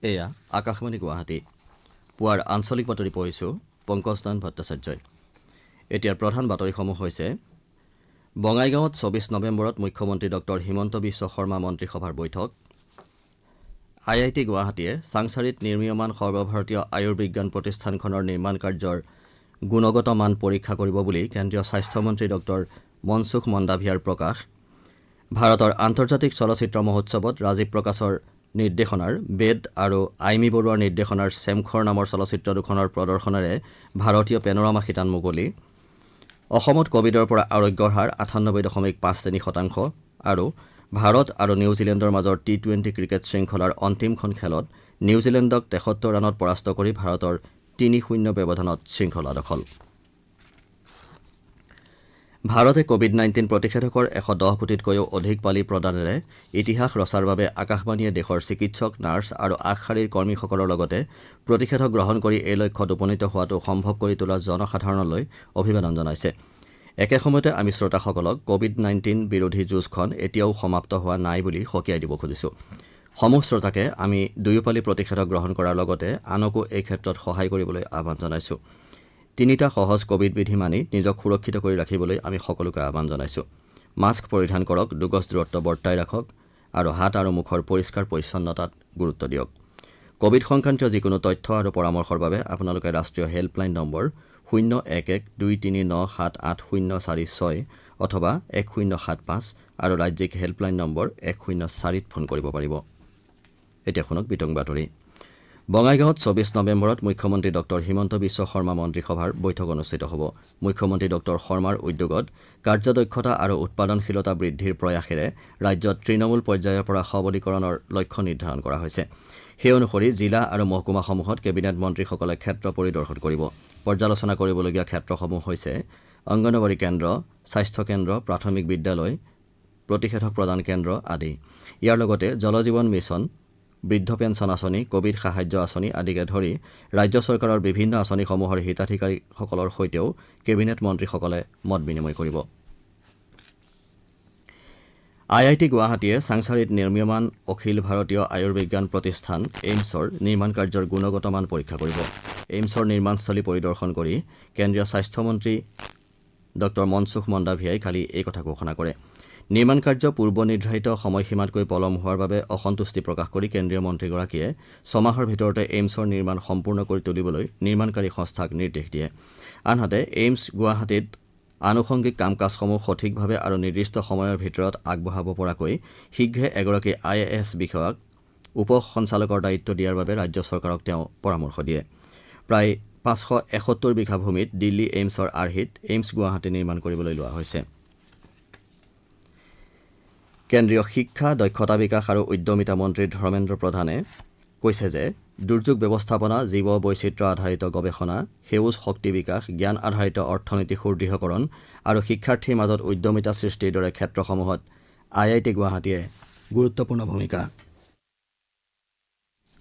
এয়া আকাশবাণী গুৱাহাটী পুৱাৰ আঞ্চলিক বাতৰি পঢ়িছোঁ পংকজদান ভট্টাচাৰ্যই। এতিয়াৰ প্ৰধান বাতৰিসমূহ হৈছে বঙাইগাঁৱত ২৪ নৱেম্বৰত মুখ্যমন্ত্ৰী ডঃ হিমন্ত বিশ্ব শৰ্মা মন্ত্ৰীসভাৰ বৈঠক, IIT গুৱাহাটীয়ে চাংচাৰিত নিৰ্মীয়মান সৰ্বভাৰতীয় আয়ুৰ্বিজ্ঞান প্ৰতিষ্ঠানখনৰ নিৰ্মাণ কাৰ্যৰ গুণগত মান পৰীক্ষা কৰিব বুলি কেন্দ্ৰীয় স্বাস্থ্যমন্ত্ৰী ডঃ মনসুখ মন্দাভিয়াৰ প্ৰকাশ, ভাৰতৰ আন্তৰ্জাতিক চলচ্চিত্ৰ মহোৎসৱত ৰাজীৱ প্ৰকাশৰ নিৰ্দেশনাৰ বেদ আৰু আইমী বৰুৱাৰ নিৰ্দেশনাৰ চেমখৰ নামৰ চলচ্চিত্ৰ দুখনৰ প্ৰদৰ্শনেৰে ভাৰতীয় পেনোৰামা শিতান মুকলি, অসমত কভিডৰ পৰা আৰোগ্যৰ হাৰ ৯৮.৫% আৰু ভাৰত আৰু নিউজিলেণ্ডৰ মাজৰ T20 ক্ৰিকেট শৃংখলাৰ অন্তিমখন খেলত নিউজিলেণ্ডক ৭৩ ৰানত পৰাস্ত কৰি ভাৰতৰ ৩-০ ব্যৱধানত শৃংখলা দখল। ভাৰতে কোভিড-19 প্ৰতিষেধকৰ ১১০ কোটিতকৈও অধিক পালি প্ৰদানেৰে ইতিহাস ৰচাৰ বাবে আকাশবাণীয়ে দেশৰ চিকিৎসক, নাৰ্ছ আৰু আগশাৰীৰ কৰ্মীসকলৰ লগতে প্ৰতিষেধক গ্ৰহণ কৰি এই লক্ষ্যত উপনীত হোৱাটো সম্ভৱ কৰি তোলা জনসাধাৰণলৈ অভিবাদন জনাইছে। একে সময়তে আমি শ্ৰোতাসকলক কোভিড-19 বিৰোধী যুঁজখন এতিয়াও সমাপ্ত হোৱা নাই বুলি সকীয়াই দিব খুজিছোঁ। সমূহ শ্ৰোতাকে আমি দুয়োপালি প্ৰতিষেধক গ্ৰহণ কৰাৰ লগতে আনকো এই ক্ষেত্ৰত সহায় কৰিবলৈ আহ্বান জনাইছোঁ। ৩টা সহজ কোভিড বিধি মানি নিজক সুৰক্ষিত কৰি ৰাখিবলৈ আমি সকলোকে আহ্বান জনাইছোঁ। মাস্ক পৰিধান কৰক, ২ গজ দূৰত্ব বৰ্তাই ৰাখক আৰু হাত আৰু মুখৰ পৰিষ্কাৰ পৰিচ্ছন্নতাত গুৰুত্ব দিয়ক। কোভিড সংক্ৰান্তীয় যিকোনো তথ্য আৰু পৰামৰ্শৰ বাবে আপোনালোকে ৰাষ্ট্ৰীয় হেল্পলাইন নম্বৰ ০১-২৩৯-৭৮০৪৬ অথবা ১০৭৫ আৰু ৰাজ্যিক হেল্পলাইন নম্বৰ ১০৪ত ফোন কৰিব পাৰিব। এতিয়া শুনক বিতং বাতৰি। বঙাইগাঁৱত ২৪ নৱেম্বৰত মুখ্যমন্ত্ৰী ডঃ হিমন্ত বিশ্ব শৰ্মা মন্ত্ৰীসভাৰ বৈঠক অনুষ্ঠিত হ'ব। মুখ্যমন্ত্ৰী ডঃ শৰ্মাৰ উদ্যোগত কাৰ্যদক্ষতা আৰু উৎপাদনশীলতা বৃদ্ধিৰ প্ৰয়াসেৰে ৰাজ্যত তৃণমূল পৰ্যায়ৰ পৰা সবলীকৰণৰ লক্ষ্য নিৰ্ধাৰণ কৰা হৈছে। সেই অনুসৰি জিলা আৰু মহকুমাসমূহত কেবিনেট মন্ত্ৰীসকলে ক্ষেত্ৰ পৰিদৰ্শন কৰিব। পৰ্যালোচনা কৰিবলগীয়া ক্ষেত্ৰসমূহ হৈছে অংগনৱাড়ী কেন্দ্ৰ, স্বাস্থ্য কেন্দ্ৰ, প্ৰাথমিক বিদ্যালয়, প্ৰতিষেধক প্ৰদান কেন্দ্ৰ আদি। ইয়াৰ লগতে জল জীৱন মিছন, বৃদ্ধ পেঞ্চন আঁচনি, কোভিড সাহায্য আঁচনি আদিকে ধৰি ৰাজ্য চৰকাৰৰ বিভিন্ন আঁচনিসমূহৰ হিতাধিকাৰীসকলৰ সৈতেও কেবিনেট মন্ত্ৰীসকলে মত বিনিময় কৰিব। IIT গুৱাহাটীয়ে চাংচাৰিত নিৰ্মীয়মান অখিল ভাৰতীয় আয়ুৰ্বিজ্ঞান প্ৰতিষ্ঠান এইমছৰ নিৰ্মাণ কাৰ্যৰ গুণগত মান পৰীক্ষা কৰিব। এইমছৰ নিৰ্মাণস্থলী পৰিদৰ্শন কৰি কেন্দ্ৰীয় স্বাস্থ্যমন্ত্ৰী ডঃ মনসুখ মন্দাভিয়াই কালি এই কথা ঘোষণা কৰে। নিৰ্মাণ কাৰ্য পূৰ্ব নিৰ্ধাৰিত সময়সীমাতকৈ পলম হোৱাৰ বাবে অসন্তুষ্টি প্ৰকাশ কৰি কেন্দ্ৰীয় মন্ত্ৰীগৰাকীয়ে ৬ মাহৰ ভিতৰতে এইমছৰ নিৰ্মাণ সম্পূৰ্ণ কৰি তুলিবলৈ নিৰ্মাণকাৰী সংস্থাক নিৰ্দেশ দিয়ে। আনহাতে এইমছ গুৱাহাটীত আনুষংগিক কাম কাজসমূহ সঠিকভাৱে আৰু নিৰ্দিষ্ট সময়ৰ ভিতৰত আগবঢ়াব পৰাকৈ শীঘ্ৰে এগৰাকী IAS বিষয়াক উপ সঞ্চালকৰ দায়িত্ব দিয়াৰ বাবে ৰাজ্য চৰকাৰক তেওঁ পৰামৰ্শ দিয়ে। প্ৰায় ৫৭১ বিঘা ভূমিত দিল্লী এইমছৰ আৰ্হিত এইমছ গুৱাহাটী নিৰ্মাণ কৰিবলৈ লোৱা হৈছে। কেন্দ্ৰীয় শিক্ষা, দক্ষতা বিকাশ আৰু উদ্যমিতা মন্ত্ৰী ধৰ্মেন্দ্ৰ প্ৰধানে কৈছে যে দুৰ্যোগ ব্যৱস্থাপনা, জীৱ বৈচিত্ৰ্য আধাৰিত গৱেষণা, সেউজ শক্তি বিকাশ, জ্ঞান আধাৰিত অৰ্থনীতি সুদৃঢ়কৰণ আৰু শিক্ষাৰ্থীৰ মাজত উদ্যমিতা সৃষ্টিৰ দৰে ক্ষেত্ৰসমূহত IIT গুৱাহাটীয়ে গুৰুত্বপূৰ্ণ ভূমিকা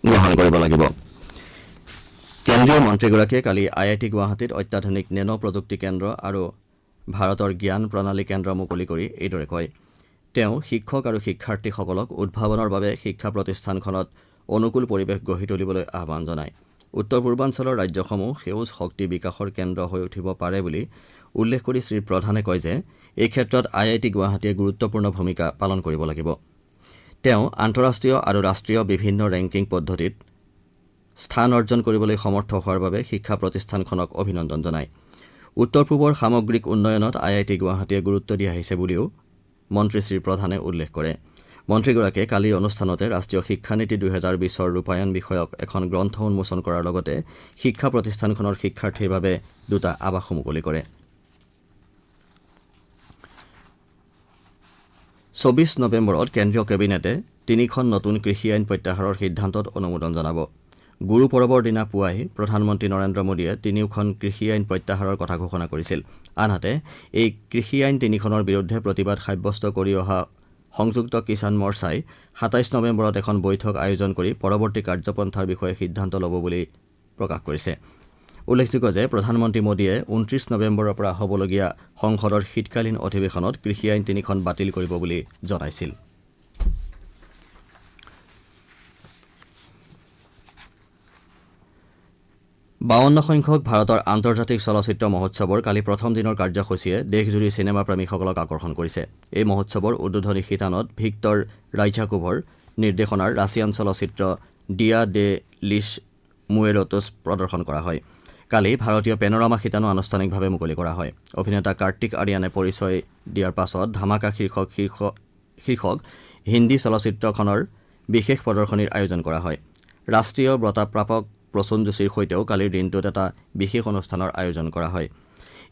গ্ৰহণ কৰিব লাগিব। কেন্দ্ৰীয় মন্ত্ৰীগৰাকীয়ে কালি IIT গুৱাহাটীত অত্যাধুনিক নেনো প্ৰযুক্তি কেন্দ্ৰ আৰু ভাৰতৰ জ্ঞান প্ৰণালী কেন্দ্ৰ মুকলি কৰি এইদৰে কয়। তেওঁ শিক্ষক আৰু শিক্ষাৰ্থীসকলক উদ্ভাৱনৰ বাবে শিক্ষা প্ৰতিষ্ঠানখনত অনুকূল পৰিৱেশ গঢ়ি তুলিবলৈ আহ্বান জনায়। উত্তৰ পূৰ্বাঞ্চলৰ ৰাজ্যসমূহ সেউজ শক্তি বিকাশৰ কেন্দ্ৰ হৈ উঠিব পাৰে বুলি উল্লেখ কৰি শ্ৰীপ্ৰধানে কয় যে এই ক্ষেত্ৰত IIT গুৱাহাটীয়ে গুৰুত্বপূৰ্ণ ভূমিকা পালন কৰিব লাগিব। তেওঁ আন্তঃৰাষ্ট্ৰীয় আৰু ৰাষ্ট্ৰীয় বিভিন্ন ৰেংকিং পদ্ধতিত স্থান অৰ্জন কৰিবলৈ সমৰ্থ হোৱাৰ বাবে শিক্ষা প্ৰতিষ্ঠানখনক অভিনন্দন জনায়। উত্তৰ পূবৰ সামগ্ৰিক উন্নয়নত IIT গুৱাহাটীয়ে গুৰুত্ব দি আহিছে বুলিও মন্ত্ৰী শ্ৰীপ্ৰধানে উল্লেখ কৰে। মন্ত্ৰীগৰাকীয়ে কালিৰ অনুষ্ঠানতে ৰাষ্ট্ৰীয় শিক্ষানীতি ২০২০ৰ ৰূপায়ণ বিষয়ক এখন গ্ৰন্থ উন্মোচন কৰাৰ লগতে শিক্ষা প্ৰতিষ্ঠানখনৰ শিক্ষাৰ্থীৰ বাবে 2টা আৱাসো মুকলি কৰে। ২৪ নৱেম্বৰত কেন্দ্ৰীয় কেবিনেটে 3খন নতুন কৃষি আইন প্ৰত্যাহাৰৰ সিদ্ধান্তত অনুমোদন জনাব। গুৰু পৰৱৰ দিনা পুৱাই প্ৰধানমন্ত্ৰী নৰেন্দ্ৰ মোদীয়ে 3খন কৃষি আইন প্ৰত্যাহাৰৰ কথা ঘোষণা কৰিছিল। আনহাতে এই কৃষি আইন 3খনৰ বিৰুদ্ধে প্ৰতিবাদ সাব্যস্ত কৰি অহা সংযুক্ত কিষাণ মৰ্চাই ২৭ নৱেম্বৰত এখন বৈঠক আয়োজন কৰি পৰৱৰ্তী কাৰ্যপন্থাৰ বিষয়ে সিদ্ধান্ত ল'ব বুলি প্ৰকাশ কৰিছে। উল্লেখযোগ্য যে প্ৰধানমন্ত্ৰী মোদীয়ে ২৯ নৱেম্বৰৰ পৰা হ'বলগীয়া সংসদৰ শীতকালীন অধিৱেশনত কৃষি আইন 3খন বাতিল কৰিব বুলি জনাইছিল। 52 সংখ্যক ভাৰতৰ আন্তৰ্জাতিক চলচ্চিত্ৰ মহোৎসৱৰ কালি প্ৰথম দিনৰ কাৰ্যসূচীয়ে দেশজুৰি চিনেমা প্ৰেমীসকলক আকৰ্ষণ কৰিছে। এই মহোৎসৱৰ উদ্বোধনী শিতানত ভিক্টৰ ৰাইঝাকোভৰ নিৰ্দেশনাৰ ৰাছিয়ান চলচ্চিত্ৰ ডিয়া ডে লিছ মুয়েৰটোছ প্ৰদৰ্শন কৰা হয়। কালি ভাৰতীয় পেনোৰামা শিতানো আনুষ্ঠানিকভাৱে মুকলি কৰা হয়। অভিনেতা কাৰ্তিক আৰিয়ানে পৰিচয় দিয়াৰ পাছত ধামাকা শীৰ্ষক হিন্দী চলচ্চিত্ৰখনৰ বিশেষ প্ৰদৰ্শনীৰ আয়োজন কৰা হয়। ৰাষ্ট্ৰীয় বঁটাপ্ৰাপক প্ৰসূন যোশীৰ সৈতেও কালিৰ দিনটোত এটা বিশেষ অনুষ্ঠানৰ আয়োজন কৰা হয়।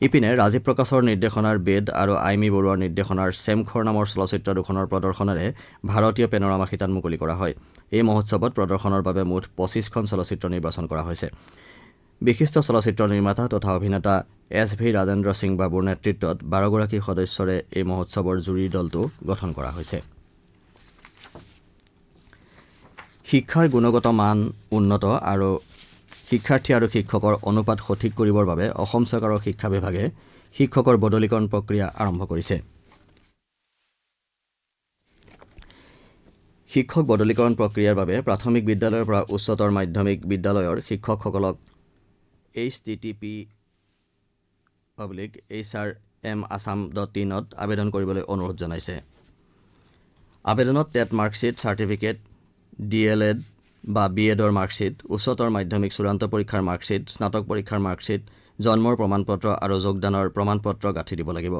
ইপিনে ৰাজীৱ প্ৰকাশৰ নিৰ্দেশনাৰ বেদ আৰু আইমি বৰুৱাৰ নিৰ্দেশনাৰ চেমখৰ নামৰ চলচ্চিত্ৰ দুখনৰ প্ৰদৰ্শনেৰে ভাৰতীয় পেনোৰামা শিতান মুকলি কৰা হয়। এই মহোৎসৱত প্ৰদৰ্শনৰ বাবে মুঠ 25খন চলচ্চিত্ৰ নিৰ্বাচন কৰা হৈছে। বিশিষ্ট চলচ্চিত্ৰ নিৰ্মাতা তথা অভিনেতা SV ৰাজেন্দ্ৰ সিং বাবুৰ নেতৃত্বত 12গৰাকী সদস্যৰে এই মহোৎসৱৰ জুৰীৰ দলটো গঠন কৰা হৈছে। শিক্ষাৰ গুণগত মান উন্নত আৰু শিক্ষাৰ্থী আৰু শিক্ষকৰ অনুপাত সঠিক কৰিবৰ বাবে অসম চৰকাৰৰ শিক্ষা বিভাগে শিক্ষকৰ বদলীকৰণ প্ৰক্ৰিয়া আৰম্ভ কৰিছে। শিক্ষক বদলীকৰণ প্ৰক্ৰিয়াৰ বাবে প্ৰাথমিক বিদ্যালয়ৰ পৰা উচ্চতৰ মাধ্যমিক বিদ্যালয়ৰ শিক্ষকসকলক http://hrmassam.in ত আবেদন কৰিবলৈ অনুৰোধ জনাইছে। আবেদনত টেট মাৰ্কশ্বিট, চাৰ্টিফিকেট, DLED বা BEdৰ মাৰ্কশ্বিট, উচ্চতৰ মাধ্যমিক চূড়ান্ত পৰীক্ষাৰ মাৰ্কশ্বিট, স্নাতক পৰীক্ষাৰ মাৰ্কশ্বিট, জন্মৰ প্ৰমাণপত্ৰ আৰু যোগদানৰ প্ৰমাণপত্ৰ গাঁঠি দিব লাগিব।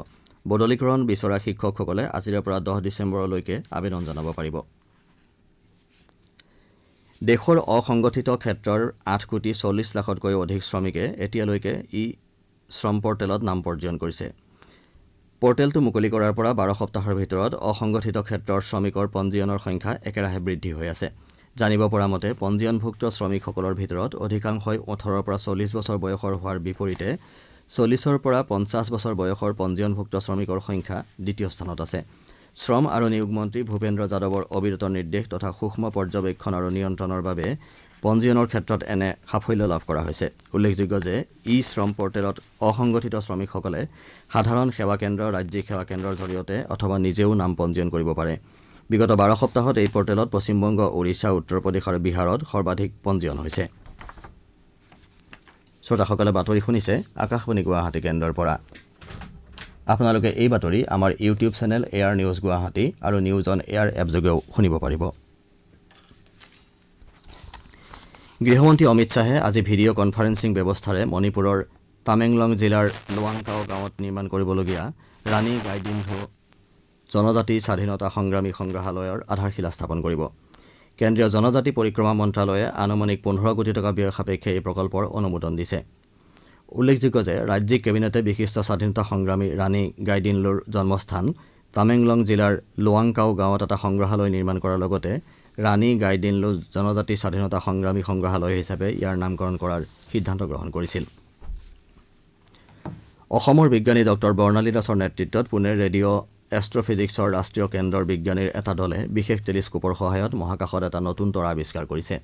বদলীকৰণ বিচৰা শিক্ষকসকলে আজিৰে পৰা 10 ডিচেম্বৰলৈকে আবেদন জনাব পাৰিব। দেশৰ অসংগঠিত ক্ষেত্ৰৰ 8,40 লাখতকৈও অধিক শ্ৰমিকে এতিয়ালৈকে শ্ৰম পৰ্টেলত নাম পঞ্জীয়ন কৰিছে। পৰ্টেলটো মুকলি কৰাৰ পৰা 12 সপ্তাহৰ ভিতৰত অসংগঠিত ক্ষেত্ৰৰ শ্ৰমিকৰ পঞ্জীয়নৰ সংখ্যা একেৰাহে বৃদ্ধি হৈ আছে। জানিব পৰা মতে পঞ্জীয়নভুক্ত শ্ৰমিকসকলৰ ভিতৰত অধিকাংশই 18ৰ পৰা 40 বছৰ বয়সৰ হোৱাৰ বিপৰীতে 40ৰ পৰা 50 বছৰ বয়সৰ পঞ্জীয়নভুক্ত শ্ৰমিকৰ সংখ্যা দ্বিতীয় স্থানত আছে। শ্ৰম আৰু নিয়োগ মন্ত্ৰী ভূপেন্দ্ৰ যাদৱৰ অবিৰত নিৰ্দেশ তথা সূক্ষ্ম পৰ্যবেক্ষণ আৰু নিয়ন্ত্ৰণৰ বাবে পঞ্জীয়নৰ ক্ষেত্ৰত এনে সাফল্য লাভ কৰা হৈছে। উল্লেখযোগ্য যে শ্ৰম পৰ্টেলত অসংগঠিত শ্ৰমিকসকলে সাধাৰণ সেৱা কেন্দ্ৰ, ৰাজ্যিক সেৱা কেন্দ্ৰৰ জৰিয়তে অথবা নিজেও নাম পঞ্জীয়ন কৰিব পাৰে। বিগত 12 সপ্তাহত এই পৰ্টেলত পশ্চিমবংগ, ওড়িশা, উত্তৰ প্ৰদেশ আৰু বিহাৰত সৰ্বাধিক পঞ্জীয়ন হৈছে। শ্ৰোতাসকলে বাতৰি শুনিছে আকাশবাণী গুৱাহাটী কেন্দ্ৰৰ পৰা। আপোনালোকে এই বাতৰি আমাৰ YouTube channel air news Guwahati আৰু নিউজ অন এয়াৰ এপযোগেও শুনিব পাৰিব। গৃহমন্ত্ৰী অমিত শ্বাহে আজি ভিডিঅ' কনফাৰেন্সিং ব্যৱস্থাৰে মণিপুৰৰ টামেংলং জিলাৰ লোৱাংকাও গাঁৱত নিৰ্মাণ কৰিবলগীয়া ৰাণী গাইডিনহো জনজাতি স্বাধীনতা সংগ্ৰামী সংগ্ৰহালয়ৰ আধাৰশিলা স্থাপন কৰিব। কেন্দ্ৰীয় জনজাতি পৰিক্ৰমা মন্ত্ৰালয়ে আনুমানিক 15 কোটি টকা ব্যয় সাপেক্ষে এই প্ৰকল্পৰ অনুমোদন দিছে। উল্লেখযোগ্য যে ৰাজ্যিক কেবিনেটে বিশিষ্ট স্বাধীনতা সংগ্ৰামী ৰাণী গাইডিনলোৰ জন্মস্থান টামেংলং জিলাৰ লোৱাংকাও গাঁৱত এটা সংগ্ৰহালয় নিৰ্মাণ কৰাৰ লগতে ৰাণী গাইডিনলো জনজাতি স্বাধীনতা সংগ্ৰামী সংগ্ৰহালয় হিচাপে ইয়াৰ নামকৰণ কৰাৰ সিদ্ধান্ত গ্ৰহণ কৰিছিল। অসমৰ বিজ্ঞানী ডক্টৰ বৰ্ণালী দাসৰ নেতৃত্বত পুনেৰ ৰেডিঅ' এষ্ট্ৰফিজিক্সৰ ৰাষ্ট্ৰীয় কেন্দ্ৰৰ বিজ্ঞানীৰ এটা দলে বিশেষ টেলিস্কোপৰ সহায়ত মহাকাশত এটা নতুন তৰা আৱিষ্কাৰ কৰিছে।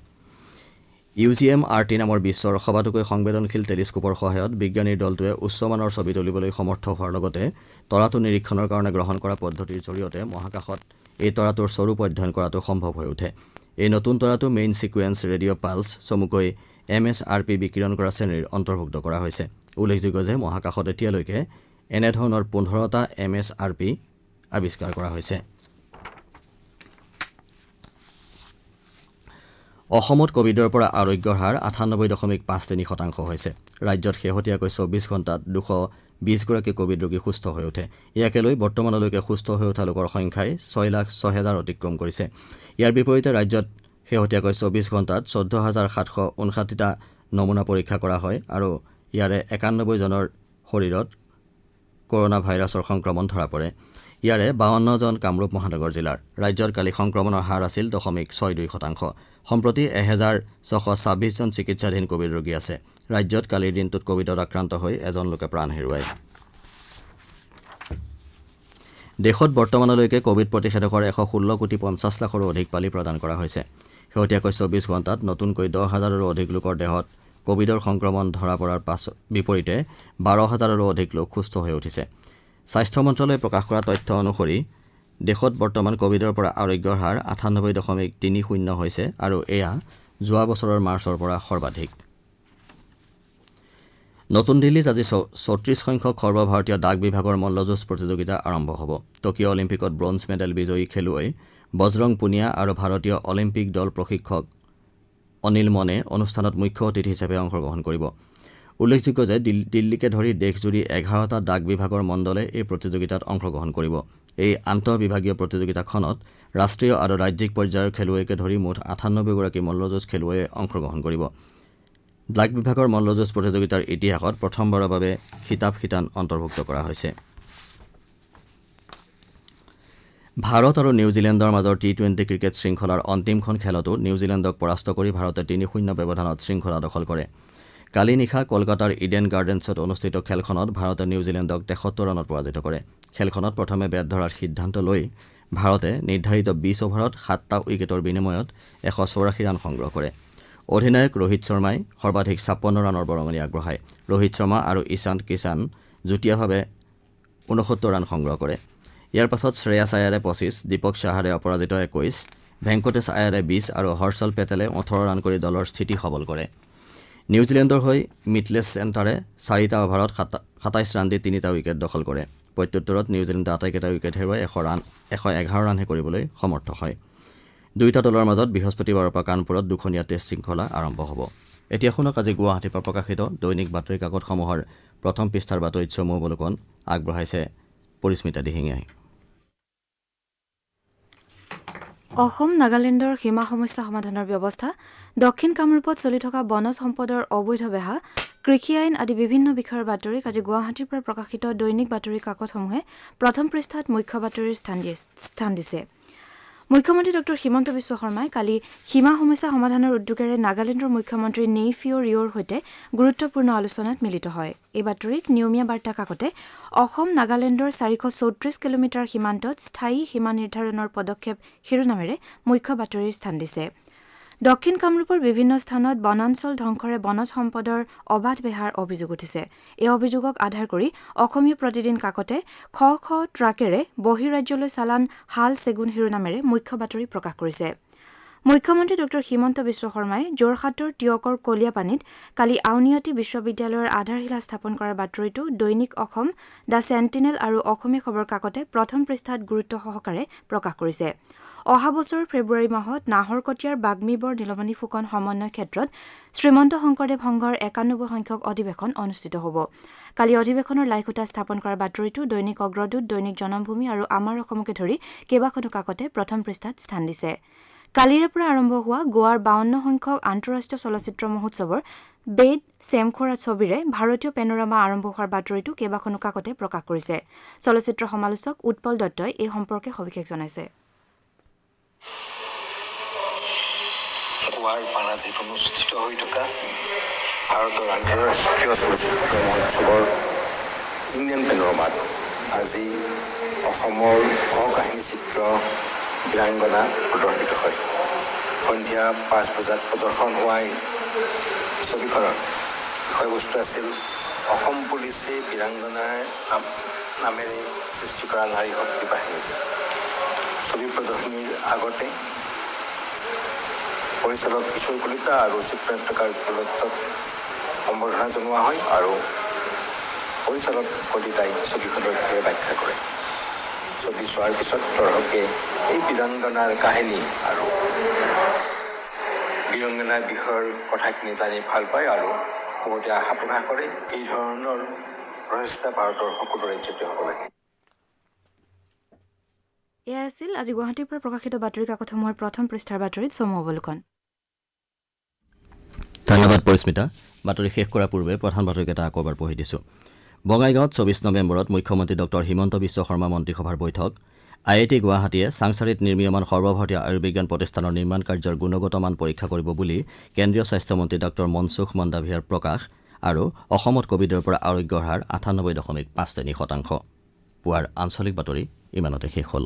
UGM-RT নামৰ বিশ্বৰ সবাতোকৈ সংবেদনশীল টেলিস্কোপৰ সহায়ত বিজ্ঞানীৰ দলটোৱে উচ্চমানৰ ছবি তুলিবলৈ সমৰ্থ হোৱাৰ লগতে তৰাটো নিৰীক্ষণৰ কাৰণে গ্ৰহণ কৰা পদ্ধতিৰ জৰিয়তে মহাকাশত এই তৰাটোৰ স্বৰূপ অধ্যয়ন কৰাটো সম্ভৱ হৈ উঠে। এই নতুন তৰাটো মেইন ছিকুৱেন্স ৰেডিঅ' পালছ চমুকৈ MSRP বিকিৰণ কৰা শ্ৰেণীৰ অন্তৰ্ভুক্ত কৰা হৈছে। উল্লেখযোগ্য যে মহাকাশত এতিয়ালৈকে এনেধৰণৰ 15টা MSRP আৱিষ্কাৰ কৰা হৈছে। অসমত কোভিডৰ পৰা আৰোগ্যৰ হাৰ 98.53% হৈছে। ৰাজ্যত শেহতীয়াকৈ 24 ঘণ্টাত 220গৰাকী কোভিড ৰোগী সুস্থ হৈ উঠে। ইয়াকে লৈ বৰ্তমানলৈকে সুস্থ হৈ উঠা লোকৰ সংখ্যাই 6,06,000 অতিক্ৰম কৰিছে। ইয়াৰ বিপৰীতে ৰাজ্যত শেহতীয়াকৈ 24 ঘণ্টাত 14,759টা নমুনা পৰীক্ষা কৰা হয় আৰু ইয়াৰে 91 জনৰ শৰীৰত কৰোনা ভাইৰাছৰ সংক্ৰমণ ধৰা পৰে। ইয়াৰে 52 জন কামৰূপ মহানগৰ জিলাৰ। ৰাজ্যত কালি সংক্ৰমণৰ হাৰ আছিল 0.62%। সম্প্ৰতি 1,626 জন চিকিৎসাধীন কোভিড ৰোগী আছে। ৰাজ্যত কালিৰ দিনটোত কোভিডত আক্ৰান্ত হৈ এজন লোকে প্ৰাণ হেৰুৱায়। দেশত বৰ্তমানলৈকে কোভিড প্ৰতিষেধকৰ 116,50 লাখৰো অধিক পালি প্ৰদান কৰা হৈছে। শেহতীয়াকৈ 24 ঘণ্টাত নতুনকৈ 10,000ৰো অধিক লোকৰ দেহত কোভিডৰ সংক্ৰমণ ধৰা পৰাৰ বিপৰীতে 12,000ৰো অধিক লোক সুস্থ হৈ উঠিছে। স্বাস্থ্য মন্ত্ৰালয়ে প্ৰকাশ কৰা তথ্য অনুসৰি দেশত বৰ্তমান কোভিডৰ পৰা আৰোগ্যৰ হাৰ 98.30 হৈছে আৰু এয়া যোৱা বছৰৰ মাৰ্চৰ পৰা সৰ্বাধিক। নতুন দিল্লীত আজি ৩৪ সংখ্যক সৰ্বভাৰতীয় ডাক বিভাগৰ মল্লযুঁজ প্ৰতিযোগিতা আৰম্ভ হ'ব। টকিঅ' অলিম্পিকত ব্ৰঞ্জ মেডেল বিজয়ী খেলুৱৈ বজৰং পুনিয়া আৰু ভাৰতীয় অলিম্পিক দল প্ৰশিক্ষক অনিল মনে অনুষ্ঠানত মুখ্য অতিথি হিচাপে অংশগ্ৰহণ কৰিব। উল্লেখযোগ্য যে দিল্লীকে ধৰি দেশজুৰি ১১টা ডাক বিভাগৰ মণ্ডলে এই প্ৰতিযোগিতাত অংশগ্ৰহণ কৰিব। এই আন্তঃবিভাগীয় প্ৰতিযোগিতাখনত ৰাষ্ট্ৰীয় আৰু ৰাজ্যিক পৰ্যায়ৰ খেলুৱৈকে ধৰি মুঠ ৯৮গৰাকী মল্লযুঁজ খেলুৱৈয়ে অংশগ্ৰহণ কৰিব। ডাক বিভাগৰ মল্লযুঁজ প্ৰতিযোগিতাৰ ইতিহাসত প্ৰথমবাৰৰ বাবে খিতাপ শিতান অন্তৰ্ভুক্ত কৰা হৈছে। ভাৰত আৰু নিউজিলেণ্ডৰ মাজৰ টি-20 ক্ৰিকেট শৃংখলাৰ অন্তিমখন খেলতো নিউজিলেণ্ডক পৰাস্ত কৰি ভাৰতে ৩-০ ব্যৱধানত শৃংখলা দখল কৰে। কালি নিশা কলকাতাৰ ইডেন গাৰ্ডেন্ছত অনুষ্ঠিত খেলখনত ভাৰতে নিউজিলেণ্ডক ৭৩ ৰানত পৰাজিত কৰে। খেলখনত প্ৰথমে বেট ধৰাৰ সিদ্ধান্ত লৈ ভাৰতে নিৰ্ধাৰিত ২০ অভাৰত ৭টা উইকেটৰ বিনিময়ত ১৮৪ ৰান সংগ্ৰহ কৰে। অধিনায়ক ৰোহিত শৰ্মাই সৰ্বাধিক ৫৬ ৰানৰ বৰঙণি আগবঢ়ায়। ৰোহিত শৰ্মা আৰু ঈশান্ত কিষাণ যুটীয়াভাৱে ৬৯ ৰান সংগ্ৰহ কৰে। ইয়াৰ পাছত শ্ৰেয়াছ আয়াৰে ২৫, দীপক চাহাৰে অপৰাজিত ২১, ভেংকটেশ আয়াৰে ২০ আৰু হৰ্ষল পেটেলে ১৮ ৰান কৰি দলৰ স্থিতি সবল কৰে। নিউজিলেণ্ডৰ হৈ মিটলেছ চেণ্টাৰে ৪টা অভাৰত ২৭ ৰান দি ৩টা উইকেট দখল কৰে। প্ৰত্যুত্তৰত নিউজিলেণ্ডে আটাইকেইটা উইকেট হেৰুৱাই ১১১ ৰানহে কৰিবলৈ সমৰ্থ হয়। দুয়োটা দলৰ মাজত বৃহস্পতিবাৰৰ পৰা কানপুৰত দুখনীয়া টেষ্ট শৃংখলা আৰম্ভ হ'ব। এতিয়া শুনক আজি গুৱাহাটীৰ পৰা প্ৰকাশিত দৈনিক বাতৰি কাকতসমূহৰ প্ৰথম পৃষ্ঠাৰ বাতৰিত চমু অৱলোকন আগবঢ়াইছে পৰিস্মিতা দিহিঙীয়াই। অসম নাগালেণ্ডৰ সীমা সমস্যা সমাধানৰ ব্যৱস্থা, দক্ষিণ কামৰূপত চলি থকা বনজ সম্পদৰ অবৈধ বেহা, কৃষি আইন আদি বিভিন্ন বিষয়ৰ বাতৰিক আজি গুৱাহাটীৰ পৰা প্ৰকাশিত দৈনিক বাতৰি কাকতসমূহে প্ৰথম পৃষ্ঠাত মুখ্য বাতৰিৰ স্থান দিছে। মুখ্যমন্ত্ৰী ড হিমন্ত বিশ্ব শৰ্মাই কালি সীমা সমস্যা সমাধানৰ উদ্যোগেৰে নাগালেণ্ডৰ মুখ্যমন্ত্ৰী নেইফিঅ' ৰিঅ'ৰ সৈতে গুৰুত্বপূৰ্ণ আলোচনাত মিলিত হয়। এই বাতৰিক নিয়মীয়া বাৰ্তা কাকতে অসম নাগালেণ্ডৰ ৪৩৪ কিলোমিটাৰ সীমান্তত স্থায়ী সীমা নিৰ্ধাৰণৰ পদক্ষেপ শিৰোনামেৰে মুখ্য বাতৰিৰ স্থান দিছে। দক্ষিণ কামৰূপৰ বিভিন্ন স্থানত বনাঞ্চল ধ্বংসৰে বনজ সম্পদৰ অবাধ বেহাৰ অভিযোগ উঠিছে। এই অভিযোগক আধাৰ কৰি অসমীয়া প্ৰতিদিন কাকতে শ শ ট্ৰাকেৰে বহিঃৰাজ্যলৈ চালান হাল চেগুন শিৰোনামেৰে মুখ্য বাতৰি প্ৰকাশ কৰিছে। মুখ্যমন্ত্ৰী ড হিমন্ত বিশ্ব শৰ্মাই যোৰহাটৰ টিয়কৰ কলীয়াপানীত কালি আউনীআটী বিশ্ববিদ্যালয়ৰ আধাৰশিলা স্থাপন কৰাৰ বাতৰিটো দৈনিক অসম, দ্য চেণ্টিনেল আৰু অসমীয়া খবৰ কাকতে প্ৰথম পৃষ্ঠাত গুৰুত্ব সহকাৰে প্ৰকাশ কৰিছে। অহা বছৰৰ ফেব্ৰুৱাৰী মাহত নাহৰকটীয়াৰ বাগ্মীবৰ নীলমণি ফুকন সমন্বয় ক্ষেত্ৰত শ্ৰীমন্ত শংকৰদেৱ সংঘৰ ৯১ সংখ্যক অধিৱেশন অনুষ্ঠিত হ'ব। কালি অধিৱেশনৰ লাইখুটা স্থাপন কৰাৰ বাতৰিটো দৈনিক অগ্ৰদূত, দৈনিক জনমভূমি আৰু আমাৰ অসমকে ধৰি কেইবাখনো কাকতে প্ৰথম পৃষ্ঠাত স্থান দিছে। কালিৰে পৰা আৰম্ভ হোৱা গোৱাৰ ৫২ সংখ্যক আন্তঃৰাষ্ট্ৰীয় চলচ্চিত্ৰ মহোৎসৱৰ বেদ চেমখোৰা ছবিৰে ভাৰতীয় পেনোৰামা আৰম্ভ হোৱাৰ বাতৰিটো কেইবাখনো কাকতে প্ৰকাশ কৰিছে। চলচ্চিত্ৰ সমালোচক উৎপল দত্তই এই সম্পৰ্কে সবিশেষ জনাইছে। গোৱাৰ পানাজীত অনুষ্ঠিত হৈ থকা ভাৰতৰ আন্তঃৰাষ্ট্ৰীয় চলচ্চিত্ৰ মহোৎসৱৰ ইণ্ডিয়ান পেনোৰামাত আজি অসমৰ সহকাহিনী চিত্ৰ বীৰাংগনা প্ৰদৰ্শিত হয়। সন্ধিয়া ৫ বজাত প্ৰদৰ্শন হোৱা ছবিখনৰ বিষয়বস্তু আছিল অসম পুলিচে বীৰাংগনাৰ নামেৰে সৃষ্টি কৰা নাৰী শক্তি বাহিনী। ছবি প্ৰদৰ্শনীৰ আগতে পৰিচালক কিশোৰ কলিতা আৰু চিত্ৰনাট্যকাৰ দত্তক সম্বৰ্ধনা জনোৱা হয় আৰু পৰিচালক কলিতাই ছবিখনৰ বিষয়ে ব্যাখ্যা কৰে। ছবি চোৱাৰ পিছত দৰ্শকে এই বীৰাংগনাৰ কাহিনী আৰু বীৰাংগনাৰ বিষয়ৰ কথাখিনি জানি ভাল পায় আৰু বহুতে আশা প্ৰকাশ কৰে এই ধৰণৰ প্ৰচেষ্টা ভাৰতৰ সকলো ৰাজ্যতে হ'ব লাগে। এয়া আছিল আজি গুৱাহাটীৰ পৰা প্ৰকাশিত বাতৰি কাকতসমূহৰ প্ৰথম পৃষ্ঠাৰ বাতৰিত চমু অৱলোকন। ধন্যবাদ পৰিস্মিতা। বাতৰি শেষ কৰাৰ পূৰ্বে প্ৰধান বাতৰিকেইটা আকৌ এবাৰ পঢ়ি দিছো। বঙাইগাঁৱত ২৪ নৱেম্বৰত মুখ্যমন্ত্ৰী ড হিমন্ত বিশ্ব শৰ্মা মন্ত্ৰীসভাৰ বৈঠক। IIT গুৱাহাটীয়ে চাংচাৰিত নিৰ্মীয়মান সৰ্বভাৰতীয় আয়ুৰ্বিজ্ঞান প্ৰতিষ্ঠানৰ নিৰ্মাণ কাৰ্যৰ গুণগত মান পৰীক্ষা কৰিব বুলি কেন্দ্ৰীয় স্বাস্থ্যমন্ত্ৰী ড মনসুখ মন্দাভিয়াৰ প্ৰকাশ আৰু অসমত কভিডৰ পৰা আৰোগ্যৰ হাৰ ৯৮.৫%। পুৱাৰ আঞ্চলিক বাতৰি ইমানতে শেষ হ'ল।